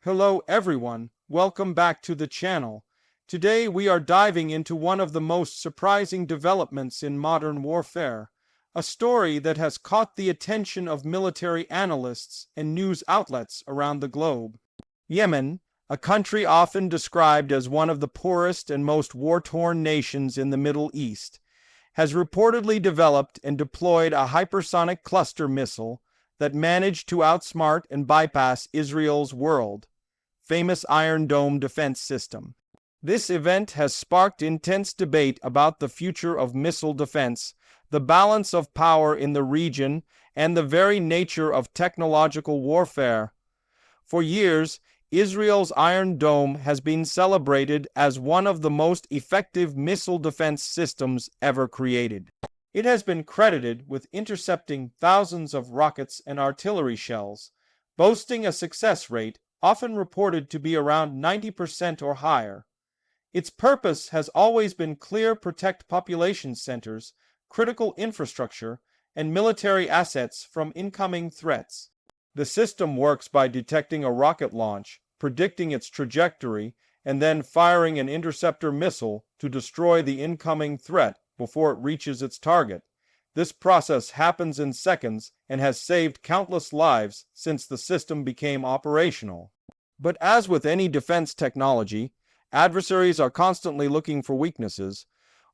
Hello everyone, welcome back to the channel. Today we are diving into one of the most surprising developments in modern warfare, a story that has caught the attention of military analysts and news outlets around the globe. Yemen, a country often described as one of the poorest and most war-torn nations in the Middle East, has reportedly developed and deployed a hypersonic cluster missile that managed to outsmart and bypass Israel's world-famous Iron Dome defense system. This event has sparked intense debate about the future of missile defense, the balance of power in the region, and the very nature of technological warfare. For years, Israel's Iron Dome has been celebrated as one of the most effective missile defense systems ever created. It has been credited with intercepting thousands of rockets and artillery shells, boasting a success rate often reported to be around 90% or higher. Its purpose has always been clear: protect population centers, critical infrastructure, and military assets from incoming threats. The system works by detecting a rocket launch, predicting its trajectory, and then firing an interceptor missile to destroy the incoming threat before it reaches its target. This process happens in seconds and has saved countless lives since the system became operational. But as with any defense technology, adversaries are constantly looking for weaknesses,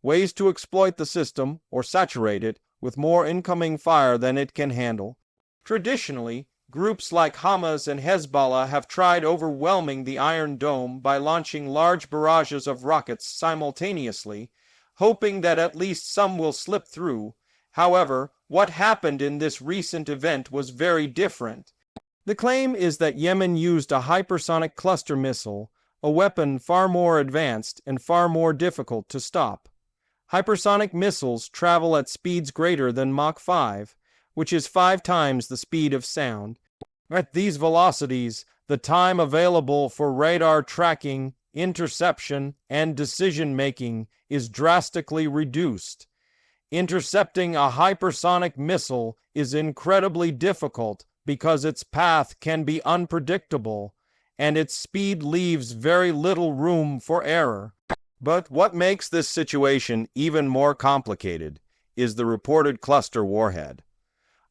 ways to exploit the system or saturate it with more incoming fire than it can handle. Traditionally, groups like Hamas and Hezbollah have tried overwhelming the Iron Dome by launching large barrages of rockets simultaneously, hoping that at least some will slip through. However, what happened in this recent event was very different. The claim is that Yemen used a hypersonic cluster missile, a weapon far more advanced and far more difficult to stop. Hypersonic missiles travel at speeds greater than Mach 5, which is 5 times the speed of sound. At these velocities, the time available for radar tracking, interception, and decision-making is drastically reduced. Intercepting a hypersonic missile is incredibly difficult because its path can be unpredictable, and its speed leaves very little room for error. But what makes this situation even more complicated is the reported cluster warhead.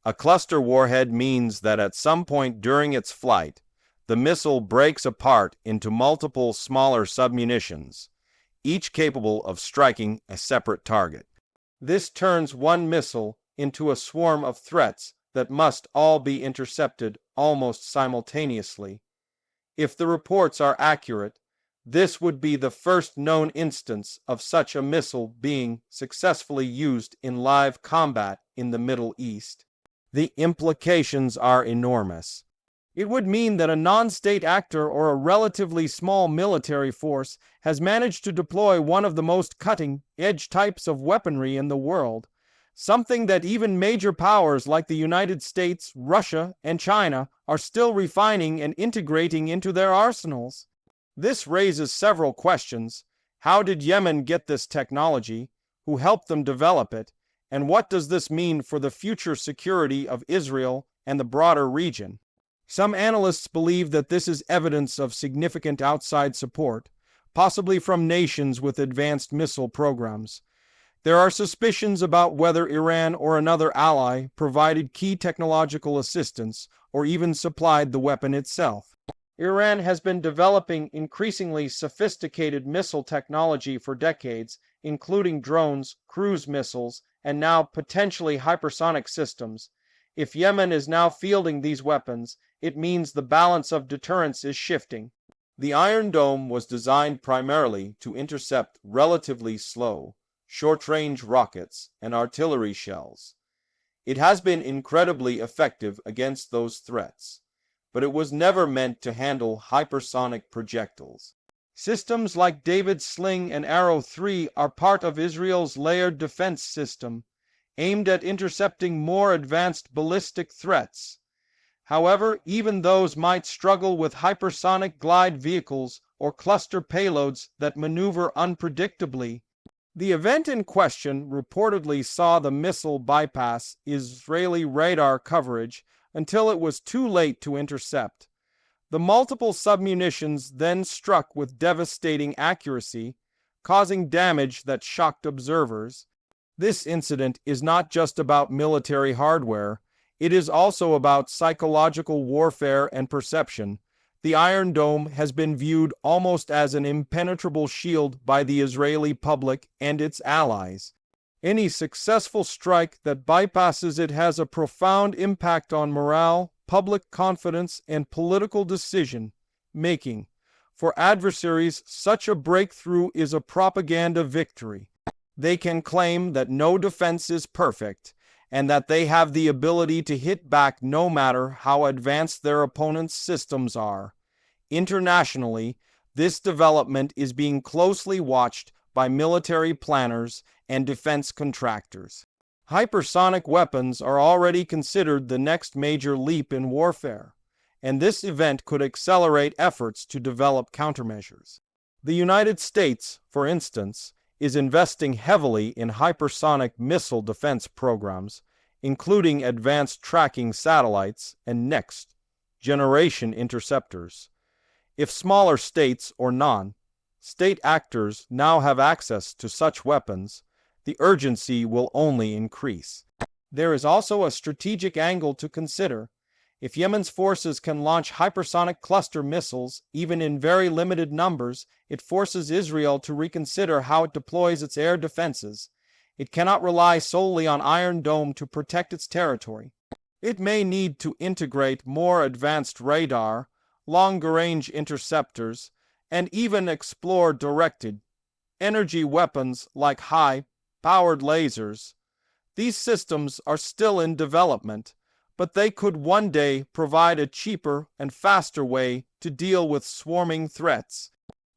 A cluster warhead means that at some point during its flight, the missile breaks apart into multiple smaller submunitions, each capable of striking a separate target. This turns one missile into a swarm of threats that must all be intercepted almost simultaneously. If the reports are accurate, this would be the first known instance of such a missile being successfully used in live combat in the Middle East. The implications are enormous. It would mean that a non-state actor or a relatively small military force has managed to deploy one of the most cutting-edge types of weaponry in the world, something that even major powers like the United States, Russia, and China are still refining and integrating into their arsenals. This raises several questions. How did Yemen get this technology? Who helped them develop it? And what does this mean for the future security of Israel and the broader region? Some analysts believe that this is evidence of significant outside support, possibly from nations with advanced missile programs. There are suspicions about whether Iran or another ally provided key technological assistance or even supplied the weapon itself. Iran has been developing increasingly sophisticated missile technology for decades, including drones, cruise missiles, and now potentially hypersonic systems. If Yemen is now fielding these weapons, it means the balance of deterrence is shifting. The Iron Dome was designed primarily to intercept relatively slow, short-range rockets and artillery shells. It has been incredibly effective against those threats, but it was never meant to handle hypersonic projectiles. Systems like David's Sling and Arrow 3 are part of Israel's layered defense system, aimed at intercepting more advanced ballistic threats. However, even those might struggle with hypersonic glide vehicles or cluster payloads that maneuver unpredictably. The event in question reportedly saw the missile bypass Israeli radar coverage until it was too late to intercept. The multiple submunitions then struck with devastating accuracy, causing damage that shocked observers. This incident is not just about military hardware, it is also about psychological warfare and perception. The Iron Dome has been viewed almost as an impenetrable shield by the Israeli public and its allies. Any successful strike that bypasses it has a profound impact on morale, public confidence, and political decision making. For adversaries, such a breakthrough is a propaganda victory. They can claim that no defense is perfect, and that they have the ability to hit back no matter how advanced their opponent's systems are. Internationally, this development is being closely watched by military planners and defense contractors. Hypersonic weapons are already considered the next major leap in warfare, and this event could accelerate efforts to develop countermeasures. The United States, for instance, is investing heavily in hypersonic missile defense programs, including advanced tracking satellites and next-generation interceptors. If smaller states or non-state actors now have access to such weapons, the urgency will only increase. There is also a strategic angle to consider. If Yemen's forces can launch hypersonic cluster missiles, even in very limited numbers, it forces Israel to reconsider how it deploys its air defenses. It cannot rely solely on Iron Dome to protect its territory. It may need to integrate more advanced radar, longer-range interceptors, and even explore directed energy weapons like high-powered lasers. These systems are still in development, but they could one day provide a cheaper and faster way to deal with swarming threats.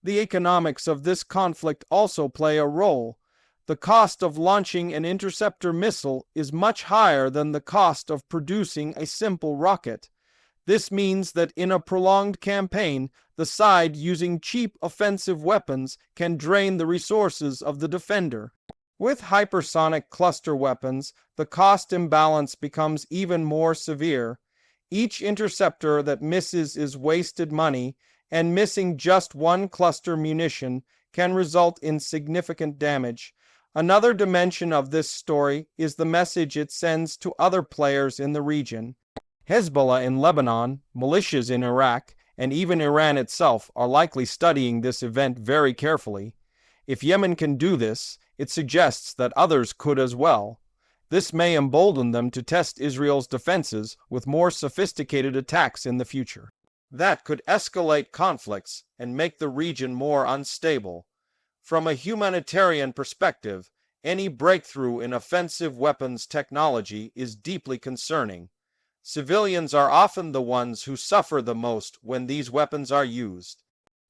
The economics of this conflict also play a role. The cost of launching an interceptor missile is much higher than the cost of producing a simple rocket. This means that in a prolonged campaign, the side using cheap offensive weapons can drain the resources of the defender. With hypersonic cluster weapons, the cost imbalance becomes even more severe. Each interceptor that misses is wasted money, and missing just one cluster munition can result in significant damage. Another dimension of this story is the message it sends to other players in the region. Hezbollah in Lebanon, militias in Iraq, and even Iran itself are likely studying this event very carefully. If Yemen can do this, it suggests that others could as well. This may embolden them to test Israel's defenses with more sophisticated attacks in the future. That could escalate conflicts and make the region more unstable. From a humanitarian perspective, any breakthrough in offensive weapons technology is deeply concerning. Civilians are often the ones who suffer the most when these weapons are used.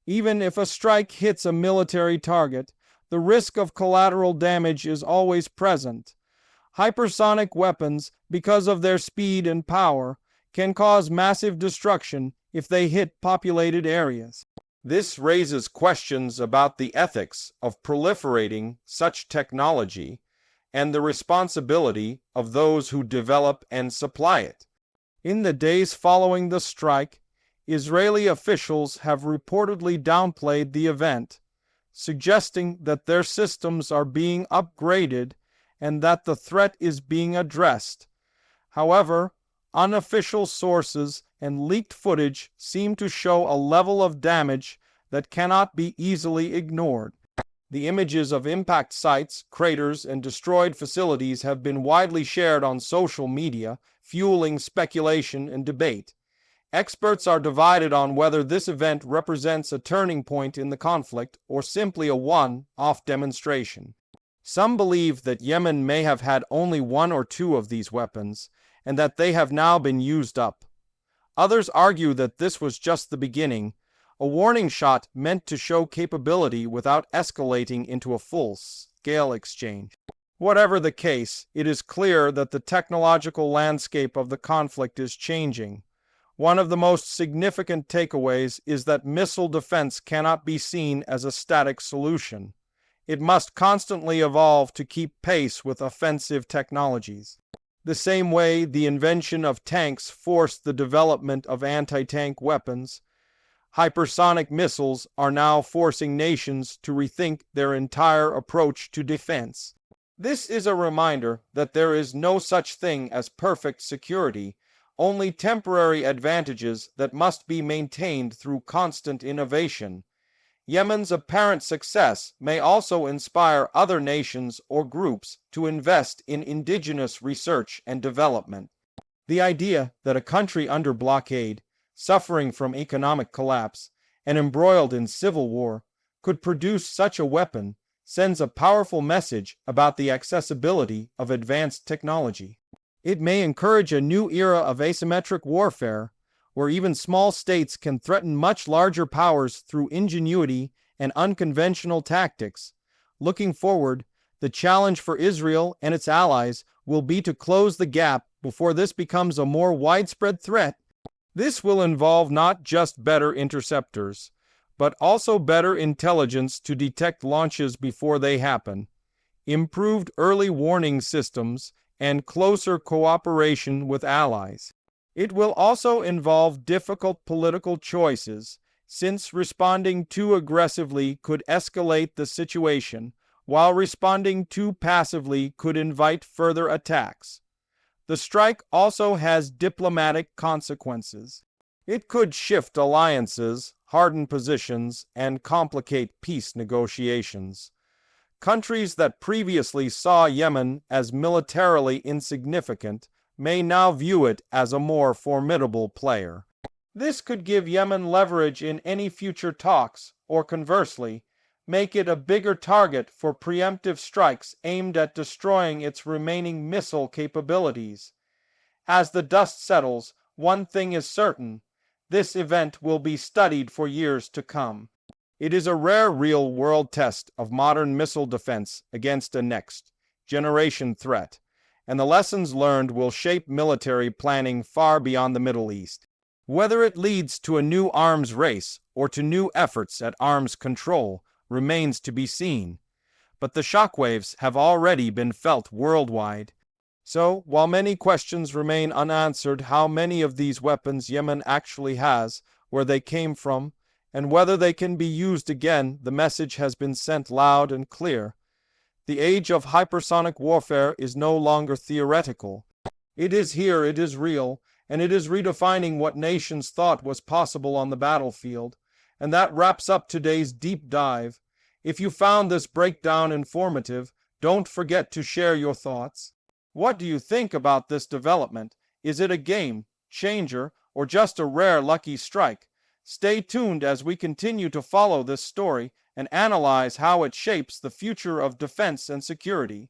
Even if a strike hits a military target, the risk of collateral damage is always present. Hypersonic weapons, because of their speed and power, can cause massive destruction if they hit populated areas. This raises questions about the ethics of proliferating such technology and the responsibility of those who develop and supply it. In the days following the strike, Israeli officials have reportedly downplayed the event, suggesting that their systems are being upgraded and that the threat is being addressed. However, unofficial sources and leaked footage seem to show a level of damage that cannot be easily ignored. The images of impact sites, craters, and destroyed facilities have been widely shared on social media, fueling speculation and debate. Experts are divided on whether this event represents a turning point in the conflict or simply a one-off demonstration. Some believe that Yemen may have had only one or two of these weapons, and that they have now been used up. Others argue that this was just the beginning, a warning shot meant to show capability without escalating into a full-scale exchange. Whatever the case, it is clear that the technological landscape of the conflict is changing. One of the most significant takeaways is that missile defense cannot be seen as a static solution. It must constantly evolve to keep pace with offensive technologies. The same way the invention of tanks forced the development of anti-tank weapons, Hypersonic missiles are now forcing nations to rethink their entire approach to defense. This is a reminder that there is no such thing as perfect security, only temporary advantages that must be maintained through constant innovation. Yemen's apparent success may also inspire other nations or groups to invest in indigenous research and development. The idea that a country under blockade, suffering from economic collapse, and embroiled in civil war could produce such a weapon sends a powerful message about the accessibility of advanced technology. It may encourage a new era of asymmetric warfare, where even small states can threaten much larger powers through ingenuity and unconventional tactics. Looking forward, the challenge for Israel and its allies will be to close the gap before this becomes a more widespread threat. This will involve not just better interceptors, but also better intelligence to detect launches before they happen, improved early warning systems, and closer cooperation with allies. It will also involve difficult political choices, since responding too aggressively could escalate the situation, while responding too passively could invite further attacks. The strike also has diplomatic consequences. It could shift alliances, harden positions, and complicate peace negotiations. Countries that previously saw Yemen as militarily insignificant may now view it as a more formidable player. This could give Yemen leverage in any future talks, or conversely, make it a bigger target for preemptive strikes aimed at destroying its remaining missile capabilities. As the dust settles, one thing is certain: this event will be studied for years to come. It is a rare real-world test of modern missile defense against a next-generation threat, and the lessons learned will shape military planning far beyond the Middle East. Whether it leads to a new arms race or to new efforts at arms control remains to be seen, but the shockwaves have already been felt worldwide. So, while many questions remain unanswered, how many of these weapons Yemen actually has, where they came from, and whether they can be used again, the message has been sent loud and clear. The age of hypersonic warfare is no longer theoretical. It is here, it is real, and it is redefining what nations thought was possible on the battlefield. And that wraps up today's deep dive. If you found this breakdown informative, don't forget to share your thoughts. What do you think about this development? Is it a game changer or just a rare lucky strike? Stay tuned as we continue to follow this story and analyze how it shapes the future of defense and security.